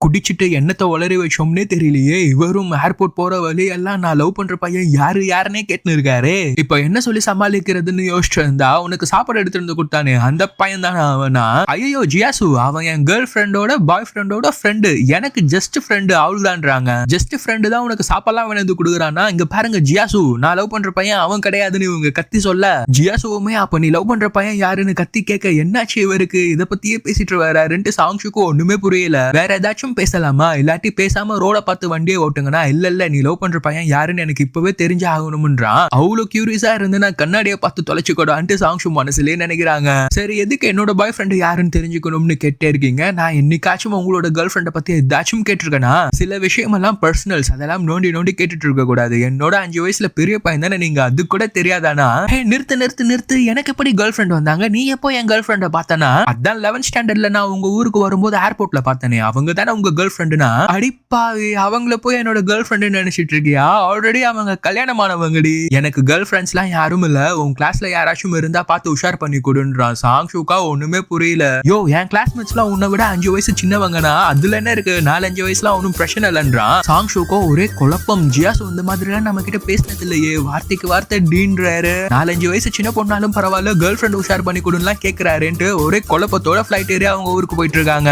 குடிச்சிட்டு என்னத்தை உளறி வச்சோம்னே தெரியலையே. இவரும் ஏர்போர்ட் போற வழி எல்லாம் நான் லவ் பண்ற பையன் யாருன்னே கேட்டுன்னு இருக்காரு. இப்ப என்ன சொல்லி சமாளிக்கிறதுன்னு யோசிச்சு இருந்தா, உனக்கு சாப்பாடு எடுத்து வந்து கொடுத்தானே அந்த பையன் தானே அவனா? ஐயோ ஜியாசு, அவன் என் கேர்ள் ஃப்ரெண்டோட பாய் ஃப்ரெண்டோட ஃப்ரெண்டு, எனக்கு ஜஸ்ட் ஃப்ரெண்டு அவ்வளவுதான்றாங்க. ஜஸ்ட் ஃப்ரெண்டு தான் உனக்கு சாப்பாடுலாம் வந்து கொடுக்குறானா? இங்க பாருங்க ஜியாசு, நான் லவ் பண்ற பையன் அவன் கிடையாதுன்னு இவங்க கத்தி சொல்ல, ஜியாசுவுமே அப்ப நீ லவ் பண்ற பையன் யாருன்னு கத்தி கேட்க, என்னாச்சு இவருக்கு இத பத்தியே பேசிட்டு வராருன்ட்டு சாங்ஷுக்கும் ஒண்ணுமே புரியல. வேற ஏதாச்சும் பேசலாமா, இல்லாட்டி பேசாம ரோட பார்த்து வண்டியை ஓட்டுங்கன்னா, இல்ல நீ லவ் பண்ற பையன் யாருன்னு எனக்கு இப்பவே தெரிஞ்சு ஆகணும்ன்றான். அவ்வளவு கியூரியஸா இருந்து நான் கண்ணாடியை பார்த்து தொலைச்சுக்கூடான்ட்டு சாங்ஷு மனசுலயே நினைக்கிறாங்க. சரி, எதுக்கு என்னோட பாய் ஃப்ரெண்ட் யாருன்னு தெரிஞ்சுக்கணும்னு கேட்டே இருக்கீங்க? நான் என்னைக்காச்சும் உங்களோட கேர்ள் ஃப்ரெண்டை பத்தி ஏதாச்சும் கேட்டிருக்கேனா? சில விஷயமெல்லாம் பர்சனல்ஸ், அதெல்லாம் நோண்டி கேட்டுட்டு இருக்க கூடாது. என்னோட 5 வயசுல பெரிய பையன் தானே, நீங்க அது கூட தெரியாதானா? நிறுத்து, எனக்கு எப்படி கேர்ள் ஃப்ரெண்ட் வந்தாங்க? நீ எப்போ என் கேர்ள் ஃப்ரெண்டை பார்த்தனா? அதான் 11th ஸ்டாண்டர்ட்ல நான் உங்க ஊருக்கு வரும்போது ஏர்போர்ட்ல பார்த்தனே, அவங்க தானே உங்க கேர்ள் ஃப்ரெண்டுனா? அடிப்பாவி, அவங்கள போய் என்னோட கேர்ள் ஃப்ரெண்டு நினைச்சிட்டு இருக்கியா? ஆல்ரெடி அவங்க கல்யாணமானவங்கடி. எனக்கு கேர்ள் ஃப்ரெண்ட்ஸ் எல்லாம் யாரும் இல்ல, உன் கிளாஸ்ல யாராச்சும் இருந்தா பார்த்து உஷார் பண்ணி கொடுன்றான். சாங்ஷுக்கா ஒண்ணுமே புரியல. யோ, என் கிளாஸ்மேட்ஸ் எல்லாம் உன்னை விட 5 வயசு சின்னவங்கனா, அதுல என்ன இருக்கு, 4-5 வயசுலாம் ஒன்னும் பிரச்சனை இல்லைன்றான். சாங்ஷுக்கோ ஒரே குழப்பம். ஜியாசு இந்த மாதிரி எல்லாம் நம்ம கிட்ட பேசினது இல்லையே, வார்த்தைக்கு வார்த்தை டீன்றாரு. 4-5 வயசு சின்ன பொண்ணாலும் பரவாயில்ல, கேர்ள் ஃப்ரெண்ட் உஷார் பண்ணி கொடுலாம் கேட்கிறாருன்ட்டு ஒரே குழப்பத்தோட ஃபிளைட் ஏறி அவங்க ஊருக்கு போயிட்டு இருக்காங்க.